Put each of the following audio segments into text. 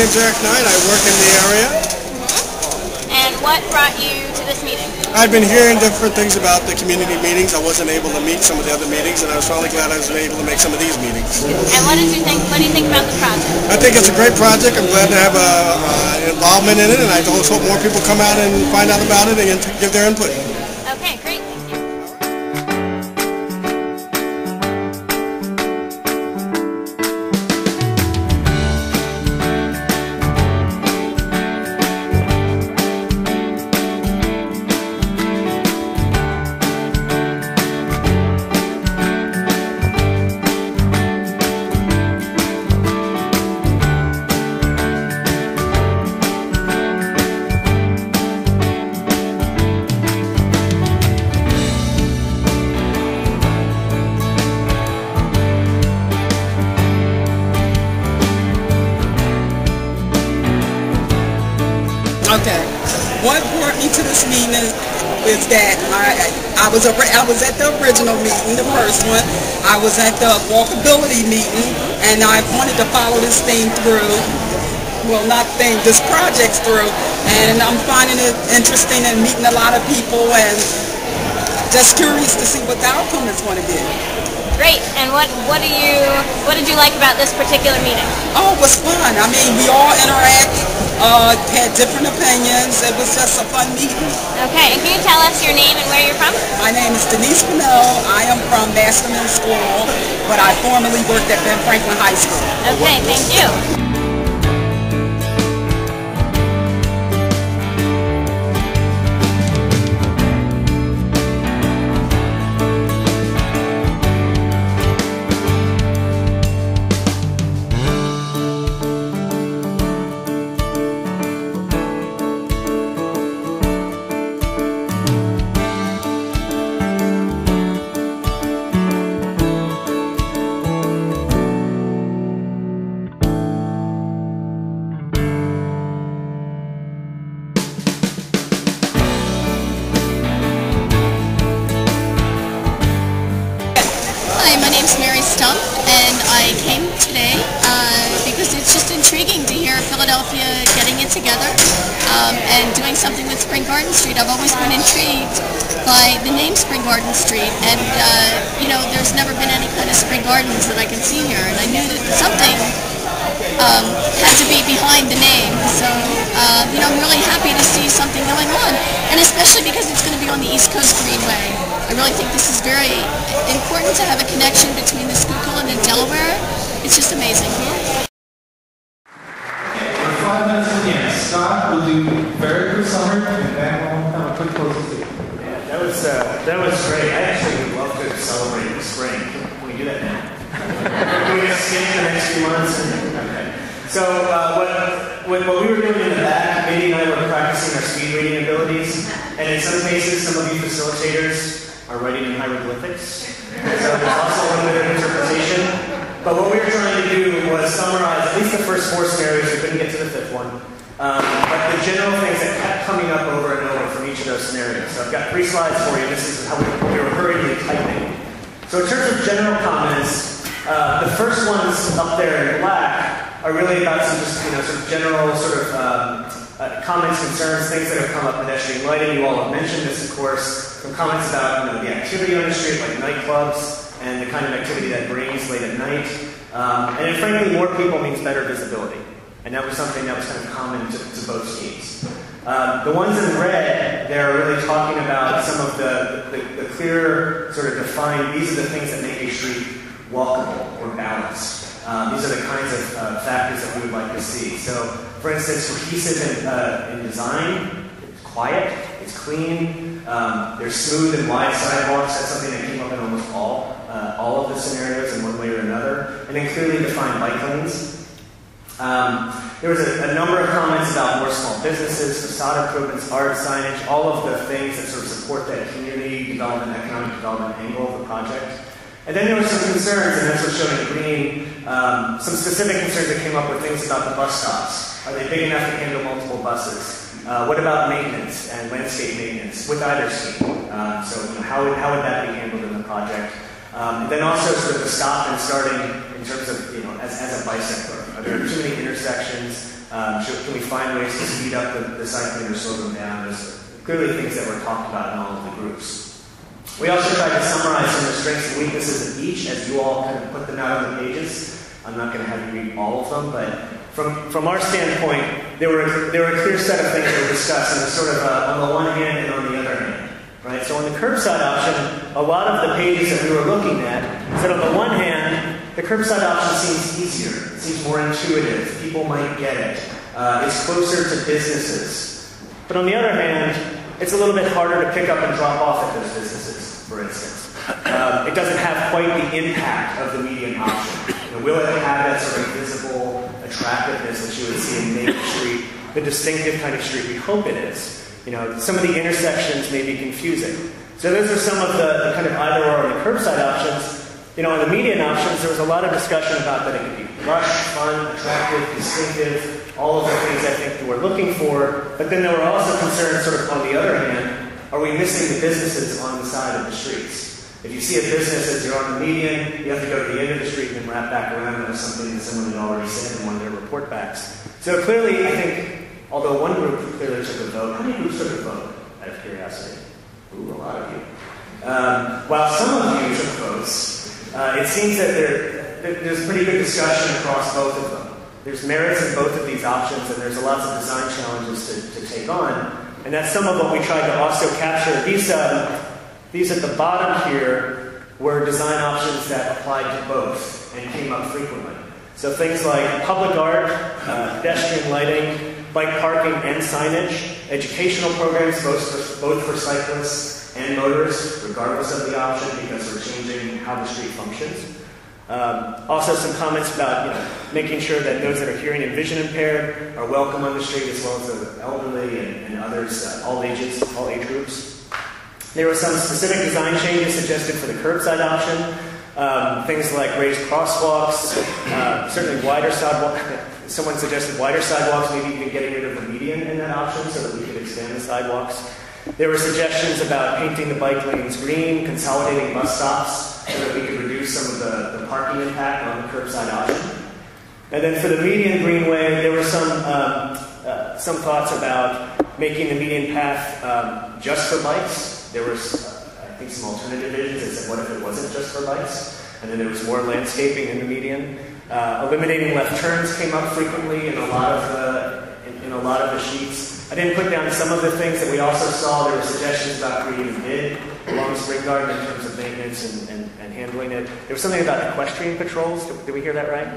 name's Eric Knight. I work in the area. And what brought you to this meeting? I've been hearing different things about the community meetings. I wasn't able to meet some of the other meetings, and I was finally glad I was able to make some of these meetings. And what did you think? What do you think about the project? I think it's a great project. I'm glad to have an involvement in it, and I just hope more people come out and find out about it and give their input. Okay, great. Thank you. Okay. What brought me to this meeting is that I was at the original meeting, the first one. I was at the walkability meeting, and I wanted to follow this thing through. Well, not thing, this project through, and I'm finding it interesting and meeting a lot of people, and just curious to see what the outcome is going to be. Great. And what did you like about this particular meeting? Oh, it was fun. I mean, we all interacted, had different opinions. It was just a fun meeting. Okay. And can you tell us your name and where you're from? My name is Denise Pinnell. I am from Masterman School, but I formerly worked at Ben Franklin High School. Okay. Thank you. And I came today because it's just intriguing to hear Philadelphia getting it together and doing something with Spring Garden Street. I've always been intrigued by the name Spring Garden Street, and you know, there's never been any kind of spring gardens that I can see here, and I knew that something had to be behind the name. So you know, I'm really happy to see something going on, and especially because it's going to be on the East Coast Greenway. I really think this is very important to have a connection between the Schuylkill and the Delaware. It's just amazing. Okay, for 5 minutes again, Scott will do very good summary, and then we'll have a quick closing statement. Yeah, that was great. I actually would love to celebrate the spring. Can we do that now? Can we just skip the next few months? Okay. So what we were doing in the back, Mindy and I were practicing our speed reading abilities, and in some cases, some of you facilitators are writing in hieroglyphics. So there's also a little bit of interpretation. But what we were trying to do was summarize at least the first 4 scenarios. We couldn't get to the 5th one. But the general things that kept coming up over and over from each of those scenarios. So I've got 3 slides for you. This is how we were hurriedly typing. So in terms of general comments, the first ones up there in black are really about some just, sort of general comments, concerns, things that have come up, pedestrian lighting. You all have mentioned this, of course. Some comments about the activity on the street, like nightclubs, and the kind of activity that brings late at night. And frankly, more people means better visibility. And that was something that was kind of common to both schemes. The ones in red, they're really talking about some of the clear, sort of defined, these are the things that make a street walkable or balanced. These are the kinds of factors that we would like to see. So, for instance, cohesive in design, it's quiet, it's clean, there's smooth and wide sidewalks. That's something that came up in almost all of the scenarios in one way or another. And then clearly defined bike lanes. There was a number of comments about more small businesses, facade improvements, art, signage, all of the things that sort of support that community development, economic development angle of the project. And then there were some concerns, and that's what's shown in green, some specific concerns that came up with things about the bus stops. Are they big enough to handle multiple buses? What about maintenance and landscape maintenance with either scheme? How would that be handled in the project? And then also sort of the stop and starting in terms of, as a bicycler. Are there too many intersections? Can we find ways to speed up the cycling or slow them down? There's clearly things that were talked about in all of the groups. We also tried to summarize some of the strengths and weaknesses of each as you all kind of put them out on the pages. I'm not going to have you read all of them, but from our standpoint, there were a clear set of things that were discussed, and it's sort of on the one hand and on the other hand. Right? So on the curbside option, a lot of the pages that we were looking at said on the one hand, the curbside option seems easier, it seems more intuitive, people might get it, it's closer to businesses. But on the other hand, it's a little bit harder to pick up and drop off at those businesses, for instance. It doesn't have quite the impact of the median option. Will it have that sort of visible attractiveness that you would see in Main Street, the distinctive kind of street we hope it is? Some of the intersections may be confusing. So those are some of the kind of either or on the curbside options. On the median options, there was a lot of discussion about that it could be lush, fun, attractive, distinctive, all of the things I think that we're looking for. But then there were also concerns sort of on the other hand, are we missing the businesses on the side of the streets? If you see a business as you're on the median, you have to go to the end of the street and then wrap back around. That was something that someone had already said in one of their report backs. So clearly, I think, although one group clearly took a vote, how many groups took a vote, out of curiosity? Ooh, a lot of you. While some of you took votes, it seems that there's pretty good discussion across both of them. There's merits in both of these options, and there's lots of design challenges to take on. And that's some of what we tried to also capture. These at the bottom here were design options that applied to both and came up frequently. So things like public art, pedestrian lighting, bike parking and signage, educational programs both for cyclists and motorists, regardless of the option, because we're changing how the street functions. Also some comments about making sure that those that are hearing and vision impaired are welcome on the street, as well as the elderly and others, all ages, all age groups. There were some specific design changes suggested for the curbside option. Things like raised crosswalks, certainly wider sidewalks. Someone suggested wider sidewalks, maybe even getting rid of the median in that option so that we could expand the sidewalks. There were suggestions about painting the bike lanes green, consolidating bus stops so that we could reduce some of the parking impact on the curbside option. And then for the median greenway, there were some thoughts about making the median path just for bikes. There was, I think, some alternative visions that said, what if it wasn't just for bikes? And then there was more landscaping in the median. Eliminating left turns came up frequently in a lot of the sheets. I didn't put down some of the things that we also saw. There were suggestions about creating a bid along Spring Garden in terms of maintenance and handling it. There was something about equestrian patrols. Did we hear that right?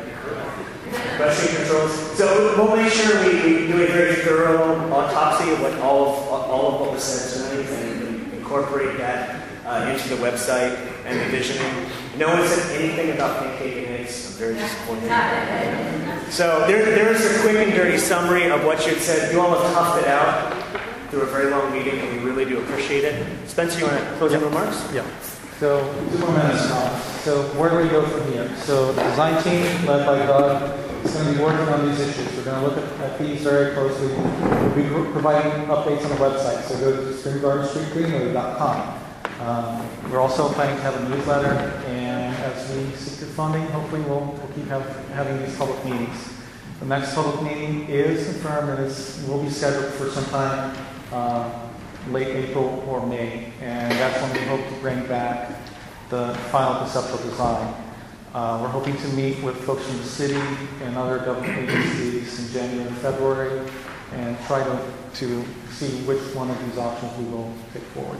Equestrian patrols. So we'll make sure we do a very thorough autopsy of all of what was said tonight and incorporate that into the website and the visioning. No one said anything about pancake and eggs. I'm very disappointed. So there's a quick and dirty summary of what you had said. You all have toughed it out through a very long meeting, and we really do appreciate it. Spencer, you want to closing remarks? Yeah. So 2 more minutes. So where do we go from here? So the design team, led by Doug, is going to be working on these issues. We're going to look at these very closely. We'll be providing updates on the website. So go to springgardenstreetgreenway.com. We're also planning to have a newsletter, and as we seek the funding, hopefully we'll keep having these public meetings. The next public meeting is confirmed, and will be scheduled for sometime late April or May, and that's when we hope to bring back the final conceptual design. We're hoping to meet with folks from the city and other government agencies in January and February, and try to see which one of these options we will take forward.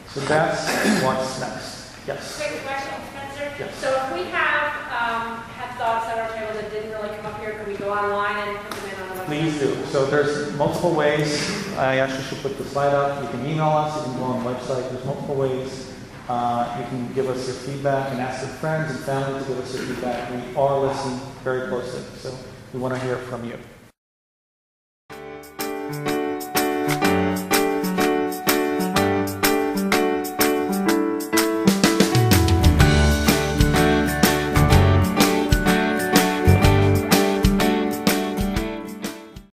So that's what's next. Yes? Quick question, Spencer. Yes. So if we have had thoughts at our table that didn't really come up here, can we go online and put them in on the website? Please do. So there's multiple ways. I actually should put the slide up. You can email us. You can go on the website. There's multiple ways. You can give us your feedback and ask your friends and family to give us your feedback. We are listening very closely. So we want to hear from you.